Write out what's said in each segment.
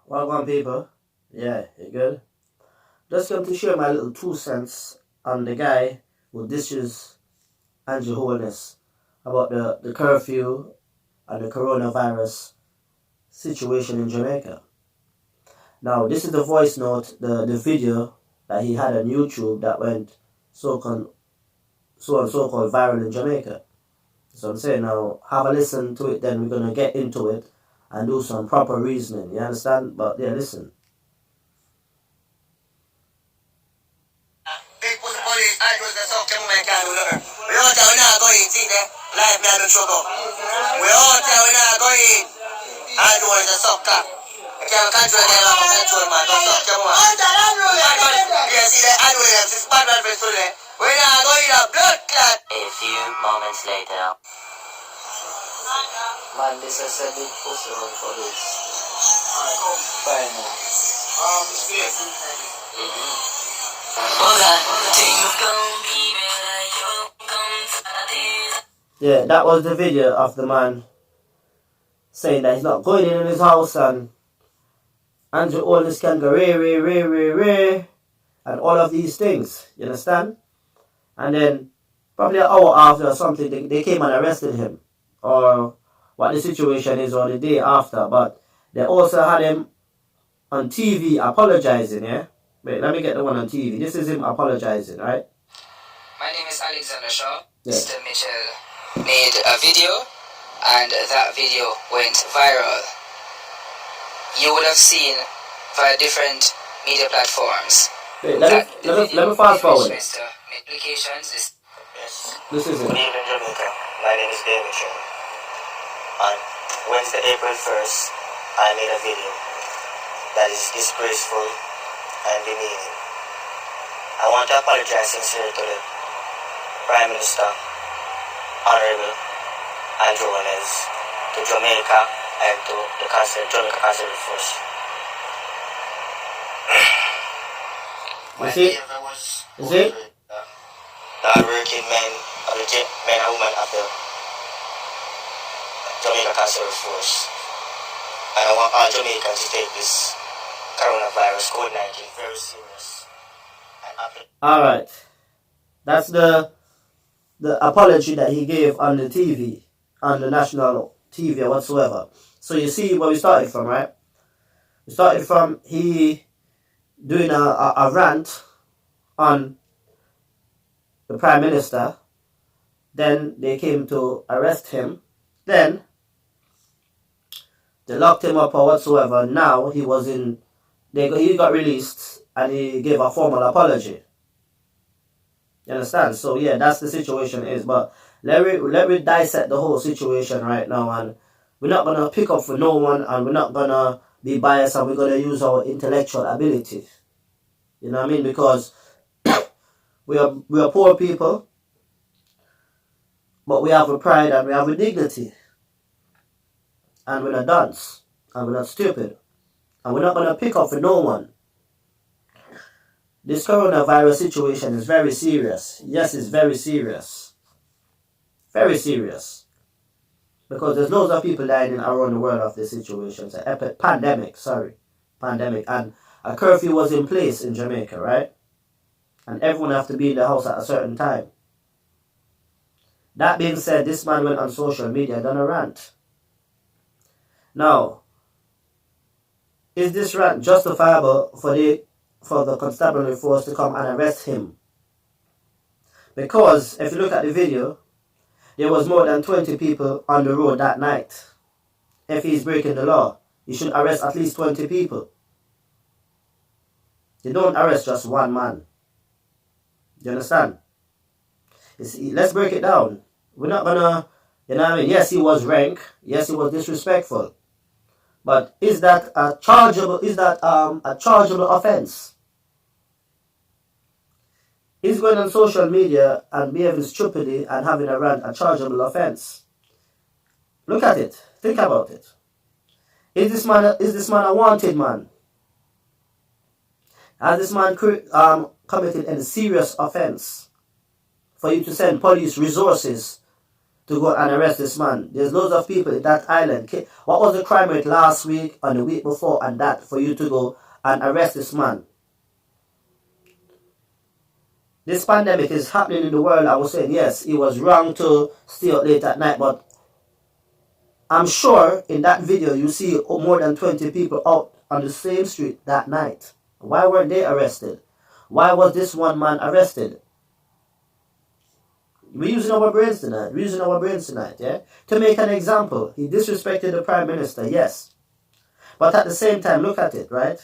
Welcome, people. Yeah, you good? Just come to share my little 2 cents on the guy who dishes Andrew Holness about the curfew and the coronavirus situation in Jamaica. Now, this is the voice note, the video that he had on YouTube that went so-called viral in Jamaica. So I'm saying now, have a listen to it, then we're going to get into it and do some proper reasoning. You understand? But yeah, listen. People, the police, I was the soft Jamaican. We all tell we not going, see there, life me and the trouble. We all tell we not going. I do is a soft cop. I can't control them, I'm a control man, don't soft Jamaican. Yeah, see there, I do them, this bad man friends today. We not going a blood clot. A few moments later. Man, this is a big pussy on police. Fine. Yeah, that was the video of the man saying that he's not going in his house and Andrew Holness can go ray, and all of these things. You understand? And then probably an hour after or something, they came and arrested him. Or what the situation is, or the day after. But they also had him on TV apologizing, yeah? Wait, let me get the one on TV. This is him apologizing, right? My name is Alexander Shaw. Yeah. Mr. Mitchell made a video, and that video went viral. You would have seen via different media platforms. Wait, let me fast forward. Implications is This is it. Good evening, Jamaica. My name is David Shaw. On Wednesday, April 1st, I made a video that is disgraceful and demeaning. I want to apologize sincerely to the Prime Minister, Honorable Andrew Holness, to Jamaica, and to the Jamaica Council of Force. You see? The hardworking men and women of the Jamaica Council of Force. And I want all Jamaicans to take this coronavirus, COVID-19, very serious. Alright. That's the apology that he gave on the TV, on the national TV or whatsoever. So you see where we started from, right? We started from he doing a rant on the Prime Minister. Then they came to arrest him. Then they locked him up or whatsoever. Now he got released and he gave a formal apology. You understand? So yeah, that's the situation is. But let me dissect the whole situation right now, and we're not gonna pick up for no one, and we're not gonna be biased, and we're gonna use our intellectual ability. You know what I mean? Because we are poor people, but we have a pride and we have a dignity. And we're not dunce, and we're not stupid. And we're not going to pick up for no one. This coronavirus situation is very serious. Yes, it's very serious. Very serious. Because there's loads of people dying around the world of this situation. It's a pandemic. And a curfew was in place in Jamaica, right? And everyone have to be in the house at a certain time. That being said, this man went on social media and done a rant. Now, is this rant justifiable for the constabulary force to come and arrest him? Because if you look at the video, there was more than 20 people on the road that night. If he's breaking the law, you should arrest at least 20 people. You don't arrest just one man. You understand? You see, let's break it down. We're not gonna, you know what I mean? Yes, he was rank. Yes, he was disrespectful. But is that a chargeable offense? Is going on social media and behaving stupidly and having a rant a chargeable offense? Look at it. Think about it. Is this man a wanted man? Has this man committed any serious offense for you to send police resources to go and arrest this man. There's loads of people in that island. What was the crime rate last week and the week before and that for you to go and arrest this man? This pandemic is happening in the world. I was saying, yes, it was wrong to stay up late at night, but I'm sure in that video you see more than 20 people out on the same street that night. Why weren't they arrested? Why was this one man arrested? We're using our brains tonight. We're using our brains tonight, yeah? To make an example, he disrespected the Prime Minister, yes. But at the same time, look at it, right?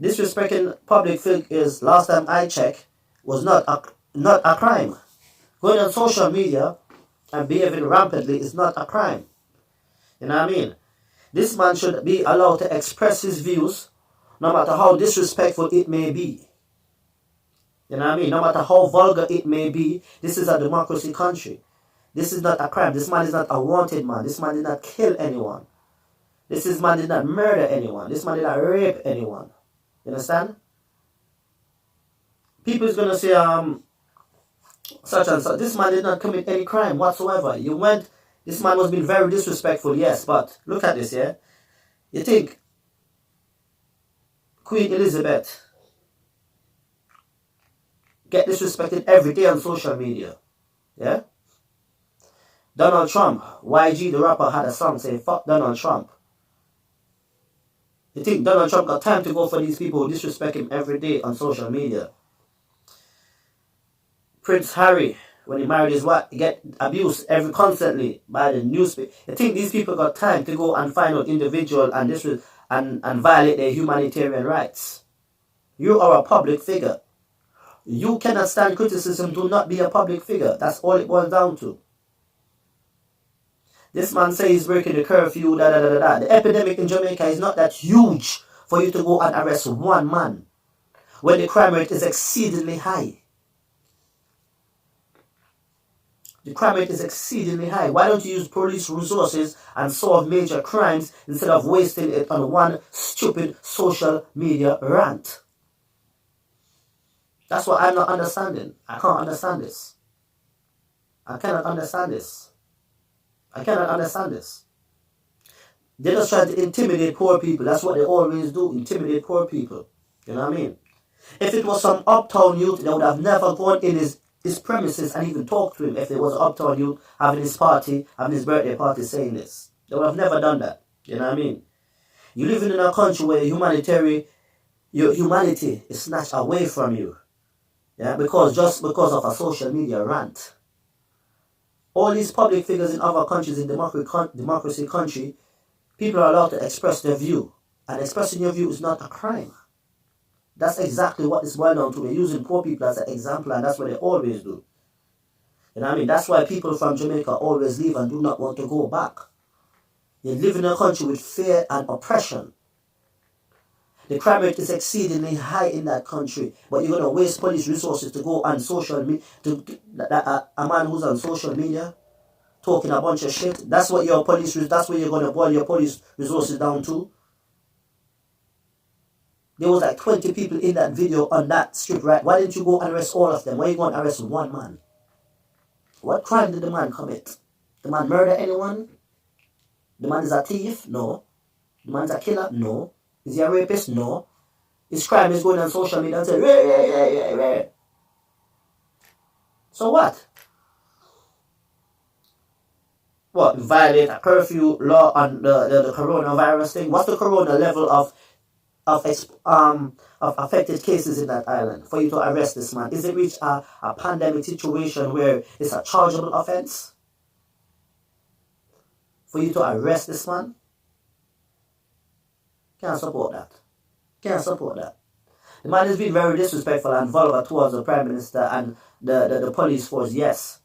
Disrespecting public figures, last time I checked, was not a crime. Going on social media and behaving rampantly is not a crime. You know what I mean? This man should be allowed to express his views, no matter how disrespectful it may be. You know what I mean? No matter how vulgar it may be, this is a democracy country. This is not a crime. This man is not a wanted man. This man did not kill anyone. This man did not murder anyone. This man did not rape anyone. You understand? People is going to say, such and such. This man did not commit any crime whatsoever. This man was being very disrespectful, yes, but look at this, yeah? You think Queen Elizabeth get disrespected every day on social media, yeah? Donald Trump, YG the rapper had a song saying, fuck Donald Trump. You think Donald Trump got time to go for these people who disrespect him every day on social media? Prince Harry, when he married his wife, get abused constantly by the newspaper. You think these people got time to go and find out individual and violate their humanitarian rights? You are a public figure. You cannot stand criticism. Do not be a public figure. That's all it boils down to. This man says he's breaking the curfew, da da da da da. The epidemic in Jamaica is not that huge for you to go and arrest one man when the crime rate is exceedingly high. The crime rate is exceedingly high. Why don't you use police resources and solve major crimes instead of wasting it on one stupid social media rant? That's what I'm not understanding. I can't understand this. I cannot understand this. I cannot understand this. They just try to intimidate poor people. That's what they always do, intimidate poor people. You know what I mean? If it was some uptown youth, they would have never gone in his premises and even talked to him if there was an uptown youth having his party, having his birthday party saying this. They would have never done that. You know what I mean? You're living in a country where your humanity is snatched away from you. Yeah, just because of a social media rant. All these public figures in other countries, in democracy country, people are allowed to express their view. And expressing your view is not a crime. That's exactly what it's boiled down to. They're using poor people as an example, and that's what they always do. You know what I mean? That's why people from Jamaica always leave and do not want to go back. They live in a country with fear and oppression. The crime rate is exceedingly high in that country, but you're going to waste police resources to go on social media, a man who's on social media talking a bunch of shit. That's what that's where you're going to boil your police resources down to. There was like 20 people in that video on that street, right? Why didn't you go and arrest all of them? Why are you going to arrest one man? What crime did the man commit? The man murder anyone? The man is a thief? No. The man's a killer? No. Is he a rapist? No. His crime is going on social media and saying, "Ray." So what? What? Violate a curfew law on the coronavirus thing? What's the corona level of affected cases in that island for you to arrest this man? Is it reached a pandemic situation where it's a chargeable offense for you to arrest this man? Can't support that. Can't support that. The man has been very disrespectful and vulgar towards the Prime Minister and the police force, yes.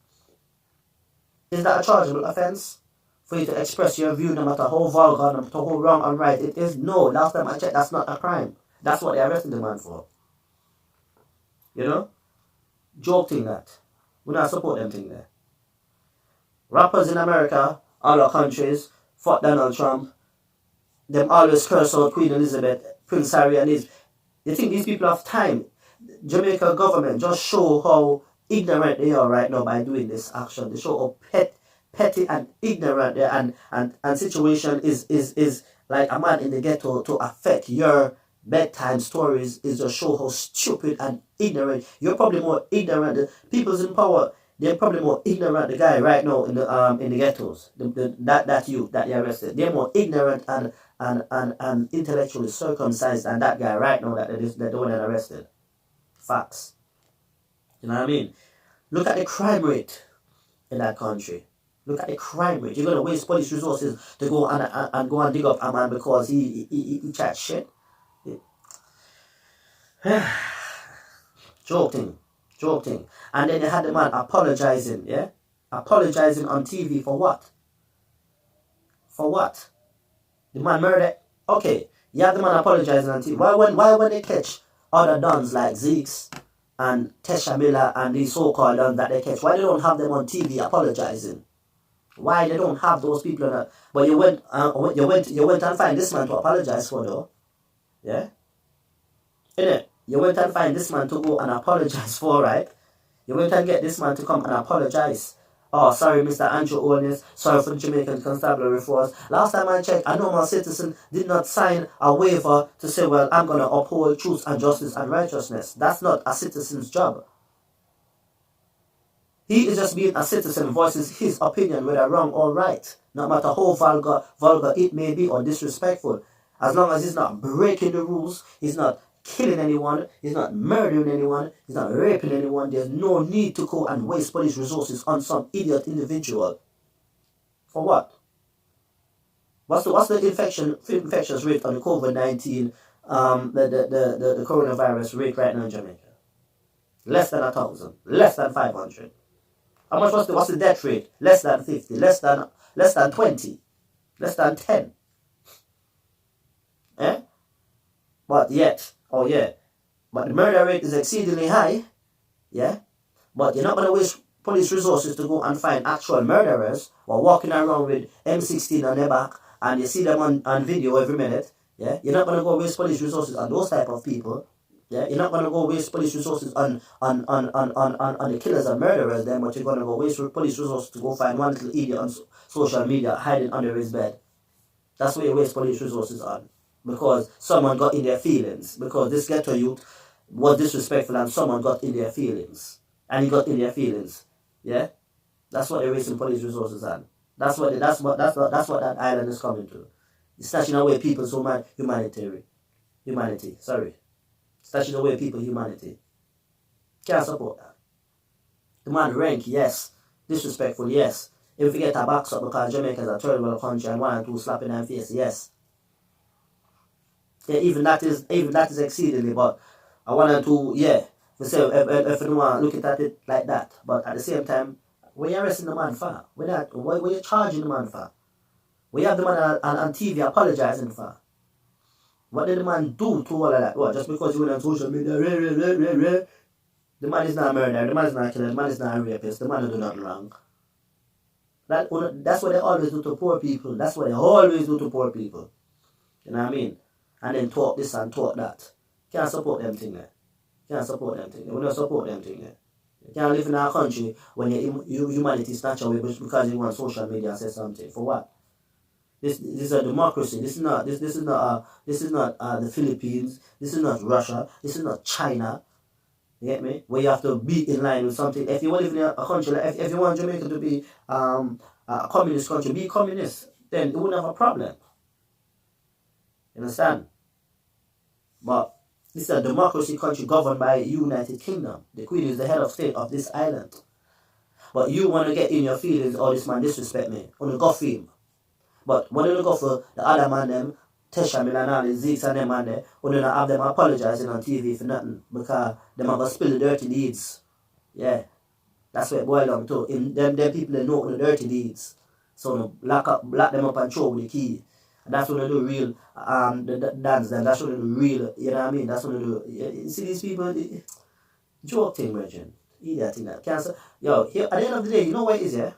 Is that a chargeable offense? For you to express your view no matter how vulgar, no matter how wrong and right it is? No, last time I checked, that's not a crime. That's what they arrested the man for. You know? Joke thing that. We not support them thing there. Rappers in America, other countries, fuck Donald Trump. Them always curse out Queen Elizabeth, Prince Harry and these. You think these people have time? Jamaica government just show how ignorant they are right now by doing this action. They show how petty and ignorant they are, and situation is like a man in the ghetto to affect your bedtime stories is to show how stupid and ignorant. You're probably more ignorant. The people's in power, they're probably more ignorant. The guy right now in the ghettos, that you that you arrested, they're more ignorant and intellectually circumcised than that guy right now that the one that arrested. Facts. You know what I mean? Look at the crime rate in that country. Look at the crime rate. You're gonna waste police resources to go and go and dig up a man because he chat shit. Joking. And then you had the man apologizing, yeah? Apologizing on TV for what? For what? The man murdered. Okay, you have the man apologizing on TV. Why when they catch other dons like Zeeks and Tesha Miller and these so-called dons that they catch, why they don't have them on TV apologizing? Why they don't have those people on that? But you went and find this man to apologize for, though. Yeah? Innit? You went and find this man to go and apologize for, right? You went and get this man to come and apologize. Oh, sorry, Mr. Andrew Holness. Sorry for the Jamaican constabulary force. Last time I checked, a normal citizen did not sign a waiver to say, well, I'm going to uphold truth and justice and righteousness. That's not a citizen's job. He is just being a citizen, voices his opinion, whether wrong or right. No matter how vulgar it may be or disrespectful. As long as he's not breaking the rules, he's not killing anyone, he's not murdering anyone, he's not raping anyone, there's no need to go and waste police resources on some idiot individual. For what? What's the infectious rate on the COVID-19, the coronavirus rate right now in Jamaica? Less than 1,000, less than 500. How much what's the death rate? Less than 50, less than 20, less than 10. Eh? But yet, but the murder rate is exceedingly high, yeah? But you're not going to waste police resources to go and find actual murderers while walking around with M16 on their back and you see them on video every minute, yeah? You're not going to go waste police resources on those type of people, yeah? You're not going to go waste police resources on the killers and murderers then, but you're going to go waste police resources to go find one little idiot on social media hiding under his bed. That's what you waste police resources on. Because someone got in their feelings. Because this ghetto youth was disrespectful and someone got in their feelings. And he got in their feelings. Yeah? That's what they're wasting police resources on. That's what that island is coming to. It's snatching away people's humanity. Snatching away people's humanity. Can't support that. The man rank, yes. Disrespectful, yes. If we get a box up because Jamaicans are a third world country and 1 and 2 slapping them face, yes. Yeah, even that is exceedingly, but I want to, yeah, we say if you want to look at it like that, but at the same time, what you arresting the man for? What you charging the man for? What you have the man on TV apologizing for? What did the man do to all of that? What, just because he went on social media, the man is not a murderer, the man is not a killer, the man is not a rapist, the man will do nothing wrong. That's what they always do to poor people. That's what they always do to poor people. You know what I mean? And then talk this and talk that. Can't support them thing there. We don't support them thing there. You can't live in our country when your humanity snatch away because you want social media and say something. For what? This is a democracy. This is not the Philippines. This is not Russia. This is not China. You get me? Where you have to be in line with something. If you want to live in a country, like if you want Jamaica to be a communist country, be communist. Then you wouldn't have a problem. You understand? But this is a democracy country governed by the United Kingdom. The Queen is the head of state of this island. But you want to get in your feelings, oh, this man disrespect me. On the go for him. But when you go for the other man, them, Tesha Miller and all the Zeeks and them man there, when you not have them apologizing on TV for nothing because them are going to spill the dirty deeds. Yeah. That's what it boils down to. Them people that know the dirty deeds. So lock them up and throw with the key. And that's when they do real the dance then. That's when they do real, you know what I mean? That's when they do. You see these people, joke thing, Virgin. Idiot thing that cancer. Yo, here, at the end of the day, you know what it is, yeah?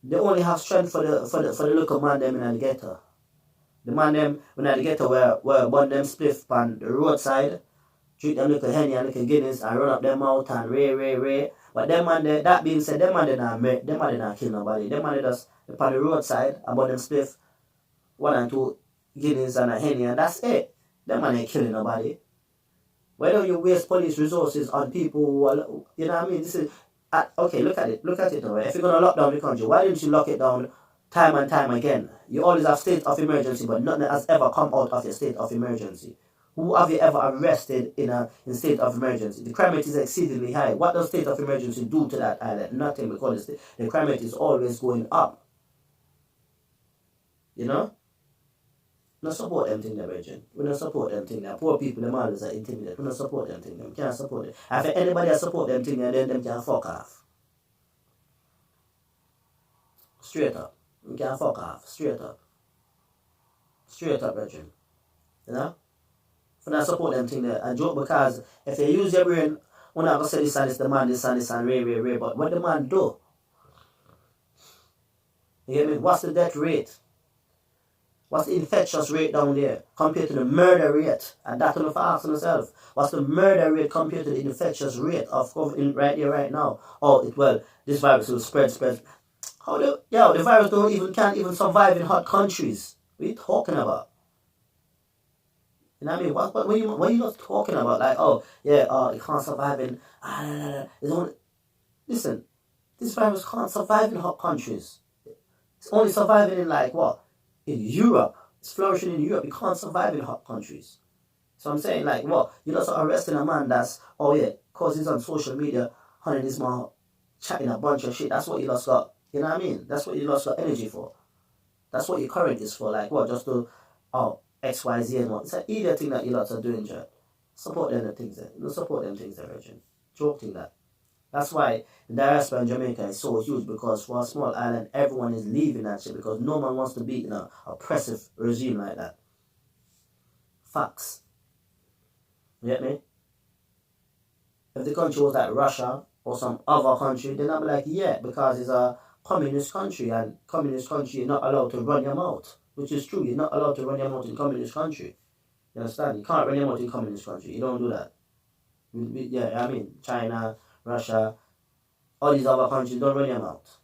They only have strength for the local man them in the ghetto. The man them in the ghetto where one them spliff on the roadside, drink them little Henny and little Guinness and run up their mouth and ray. But them man, that being said, them man they not kill nobody. Them man they just upon the roadside about them spliff 1 and 2 Guinness and a Henny and that's it. Them man ain't killing nobody. Why don't you waste police resources on people who are, you know what I mean? This is okay. Look at it now. If you're gonna lock down the country, why didn't you lock it down time and time again? You always have state of emergency, but nothing has ever come out of your state of emergency. Who have you ever arrested in state of emergency? The crime rate is exceedingly high. What does state of emergency do to that island? Nothing, because the crime rate is always going up. You know? Not support them thing, the virgin. We don't support them thing. Poor people, them always are intimidated. We don't support them thing. We can't support it. If anybody that support them thing, then them can fuck off. Straight up. We can fuck off. Straight up. Straight up, virgin. You know? For not support them thing there. I joke because if they use your brain, we're not going to say this and this, the man, this and this, and ray. But what the man do? You get me? What's the death rate? What's the infectious rate down there compared to the murder rate? And that's enough for asking yourself. What's the murder rate compared to the infectious rate of COVID right here, right now? Oh, this virus will spread. The virus can't even survive in hot countries. What are you talking about? You know what I mean? What are you not talking about? Like, it can't survive in... Listen, this virus can't survive in hot countries. It's only surviving in like what? In Europe. It's flourishing in Europe. You can't survive in hot countries. So I'm saying like, what? You're not arresting a man that's, because he's on social media, hunting his mouth, chatting a bunch of shit. That's what you lost got. You know what I mean? That's what you lost got energy for. That's what your current is for. Like what? Just to, X, Y, Z and what? It's an idiot thing that you lots are doing, Jack. Support them the things there. You don't support them things there, Virgin. Joke thing that. That's why the diaspora in Jamaica is so huge, because for a small island, everyone is leaving that shit because no one wants to be in an oppressive regime like that. Facts. You get me? If the country was like Russia or some other country, then I'd be like, yeah, because it's a communist country, and communist country, you're not allowed to run your mouth, which is true. You're not allowed to run your mouth in communist country. You understand? You can't run your mouth in communist country. You don't do that. China, Russia, all these other countries don't run your mouth.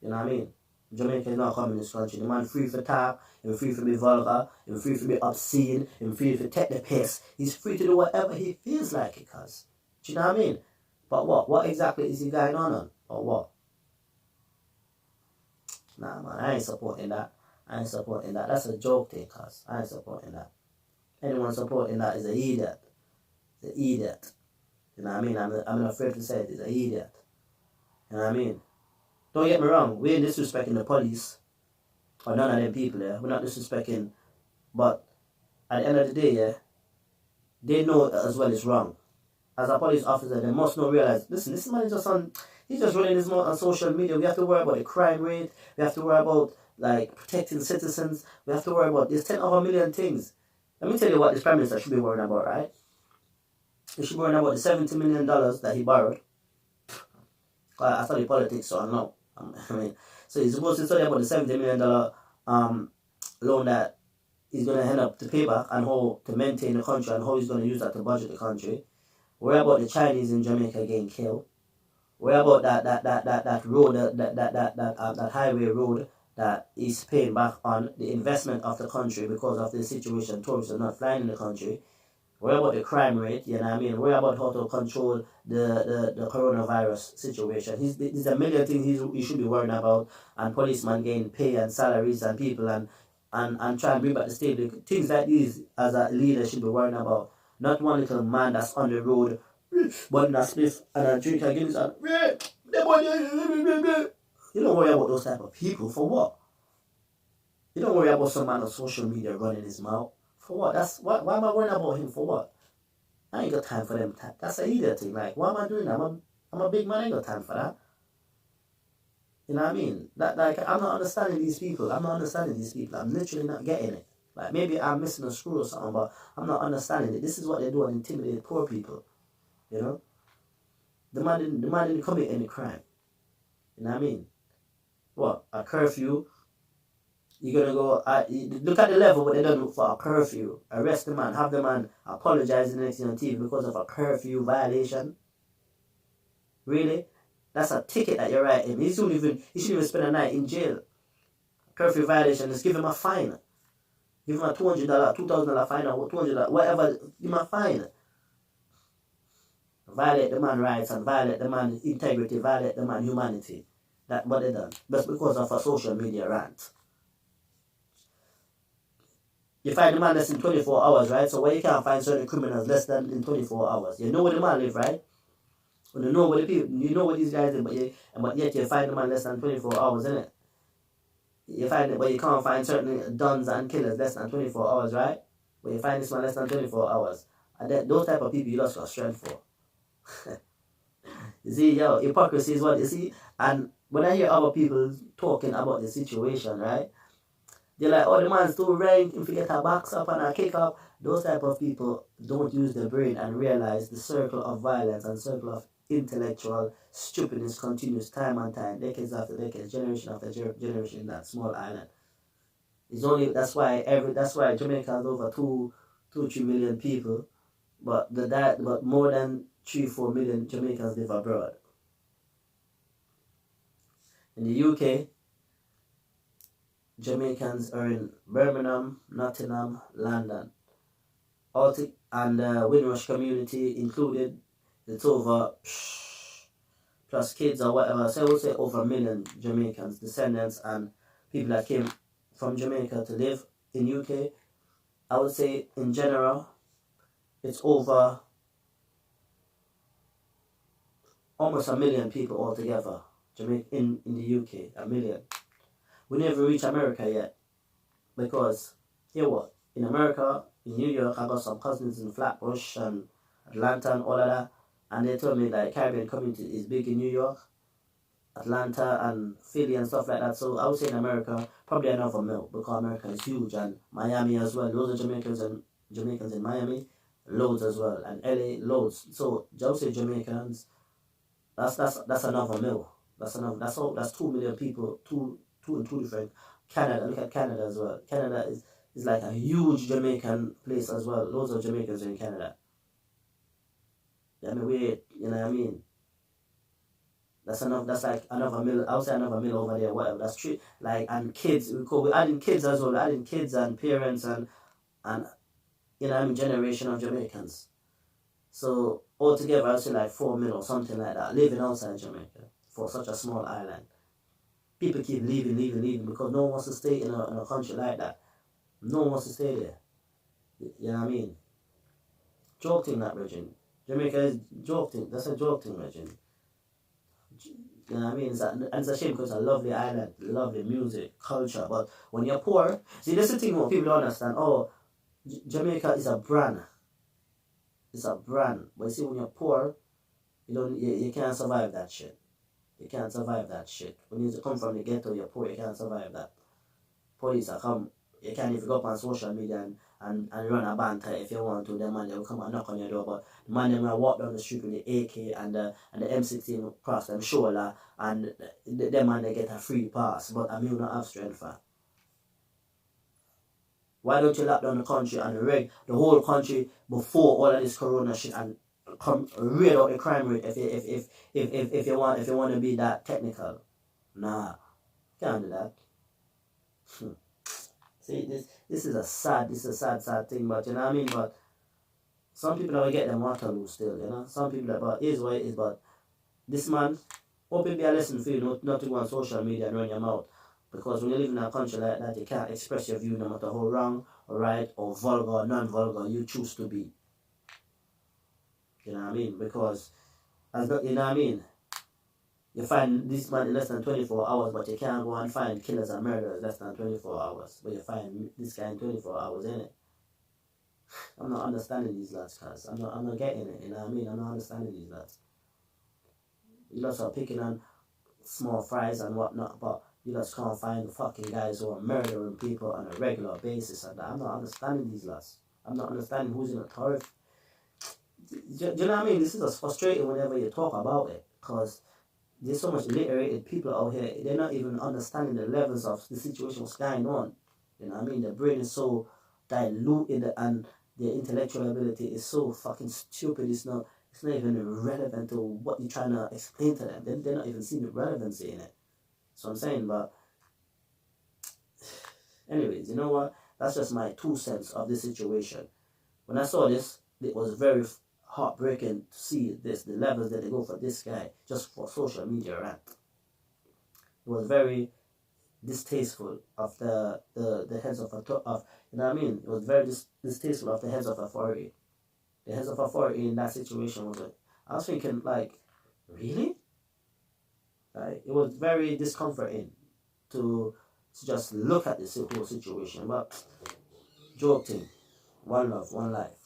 You know what I mean? Jamaica is not a communist country. The man free for talk, he's free for be vulgar, he's free for be obscene, he's free for take the piss. He's free to do whatever he feels like he does. Do you know what I mean? But what? What exactly is he going on? Or what? Nah, man, I ain't supporting that. That's a joke thing, cuz. I ain't supporting that. Anyone supporting that is an idiot. It's an idiot. You know what I mean? I'm not afraid to say it. It's an idiot. You know what I mean? Don't get me wrong. We ain't disrespecting the police or none of them people there. We're not disrespecting. But at the end of the day, they know as well it's wrong. As a police officer, they must not realize, listen, this man is he's just running his mouth on social media. We have to worry about the crime rate. We have to worry about, like, protecting citizens. We have to worry about, there's 10 over a million things. Let me tell you what this Prime Minister should be worrying about, right? He should be worrying about the $70 million that he borrowed. I study politics, so I know. So he's supposed to study about the $70 million loan that he's going to end up to pay back, and how to maintain the country, and how he's going to use that to budget the country. Worry about the Chinese in Jamaica getting killed. Worry about that road, that highway road that he's paying back on, the investment of the country because of the situation. Tourists are not flying in the country. Worry about the crime rate, you know what I mean? Worry about how to control the coronavirus situation. There's a million things he should be worrying about, and policemen getting pay and salaries and people and try and bring back the state. Things like these as a leader should be worrying about. Not one little man that's on the road, but in a spliff and a drink and Guinness and you don't worry about those type of people. For what? You don't worry about some man on social media running his mouth. For what? Why am I worrying about him? For what? I ain't got time for them. That's a idiot thing. Like, why am I doing that? I'm a big man. I ain't got time for that. You know what I mean? I'm not understanding these people. I'm literally not getting it. Like, maybe I'm missing a screw or something, but I'm not understanding it. This is what they do and intimidate poor people. You know? The man didn't commit any crime. You know what I mean? What? A curfew? You're gonna go. Look at the level what they done for a curfew. Arrest the man, have the man apologize the next thing on TV because of a curfew violation. Really? That's a ticket that you're writing. He shouldn't even spend a night in jail. Curfew violation. Just give him a fine. Give him a $200, $2,000 fine, or $200, whatever. Give him a fine. Violate the man's rights and violate the man's integrity, violate the man's humanity. That's what they done. Just because of a social media rant. You find the man less than 24 hours, right? So why you can't find certain criminals less than in 24 hours? You know where the man live, right? When you know where the people, you know what these guys do, but yet you find the man less than 24 hours, innit? You find it, but you can't find certain duns and killers less than 24 hours, right? But you find this one less than 24 hours. And then those type of people you lost your strength for. You see, yo, hypocrisy is what you see. And when I hear other people talking about the situation, right? They're like, oh, the man's too rank, if you get a box up and a kick up. Those type of people don't use their brain and realize the circle of violence and circle of intellectual stupidness continues time and time, decades after decades, generation after generation in that small island. It's only that's why Jamaica has over 3 million people, but more than 3-4 million Jamaicans live abroad. In the UK, Jamaicans are in Birmingham, Nottingham, London. And Windrush community included, it's over, plus kids or whatever, so I would say over 1 million Jamaicans, descendants and people that came from Jamaica to live in UK. I would say in general, it's over almost 1 million people altogether in the UK, 1 million. We never reach America yet, because hear what? In America, in New York, I got some cousins in Flatbush and Atlanta and all of that, and they told me that Caribbean community is big in New York, Atlanta and Philly and stuff like that. So I would say in America, probably another mil, because America is huge, and Miami as well. Loads of Jamaicans in Miami, loads as well, and LA, loads. So I would say Jamaicans, that's another mil. That's 2 million people, two different. Canada, look at Canada as well. Canada is like a huge Jamaican place as well. Loads of Jamaicans are in Canada. I mean, you know what I mean? That's like another mill. I would say another mill over there, whatever. That's true. Like, and kids, we're adding kids as well. We're adding kids and parents and you know, I mean, generation of Jamaicans. So altogether, I would say like 4 mil or something like that living outside Jamaica for such a small island. People keep leaving because no one wants to stay in a country like that. No one wants to stay there. You know what I mean? Joke thing, that region. Jamaica is joke thing. That's a joke thing, region. You know what I mean? It's a shame because it's a lovely island, lovely music, culture. But when you're poor, see, this is the thing what people don't understand. Oh, Jamaica is a brand. It's a brand. But you see, when you're poor, you can't survive that shit. You can't survive that shit. When you come from the ghetto, you're poor, you can't survive that. Police are come, you can't even go up on social media and run a banter if you want to. The man, they will come and knock on your door, but the man, they will walk down the street with the AK and the M16 across them shoulder, and the man, they get a free pass, but I mean, not have strength for. Why don't you lock down the country and the whole country before all of this corona shit and come raid out the crime rate if you want to be that technical? Nah, can't do that. See, this is a sad thing, but you know what I mean. But some people that will get them Waterloo still, you know. Some people that, but it is what it is. But this man, hope it be a lesson for you not to go on social media and run your mouth, because when you live in a country like that, you can't express your view no matter how wrong or right or vulgar or non-vulgar you choose to be. You know what I mean? Because, you know what I mean? You find this man in less than 24 hours, but you can't go and find killers and murderers less than 24 hours. But you find this guy in 24 hours, innit? I'm not understanding these lads, cuz. I'm not getting it, you know what I mean? I'm not understanding these lads. You lots are picking on small fries and whatnot, but you just can't find the fucking guys who are murdering people on a regular basis and that. I'm not understanding these lads. I'm not understanding who's in authority. Do you know what I mean? This is just frustrating whenever you talk about it, because there's so much illiterated people out here, they're not even understanding the levels of the situation what's going on. You know what I mean? Their brain is so diluted and their intellectual ability is so fucking stupid. It's not even relevant to what you're trying to explain to them. They're not even seeing the relevancy in it. So I'm saying, but anyways, you know what? That's just my 2 cents of this situation. When I saw this, it was very heartbreaking to see this, the levels that they go for this guy just for social media rant. It was very distasteful of the heads of you know what I mean? It was very distasteful of the heads of authority. The heads of authority in that situation was like, I was thinking like, really? Like, it was very discomforting to just look at this whole situation. But joke thing, one love, one life.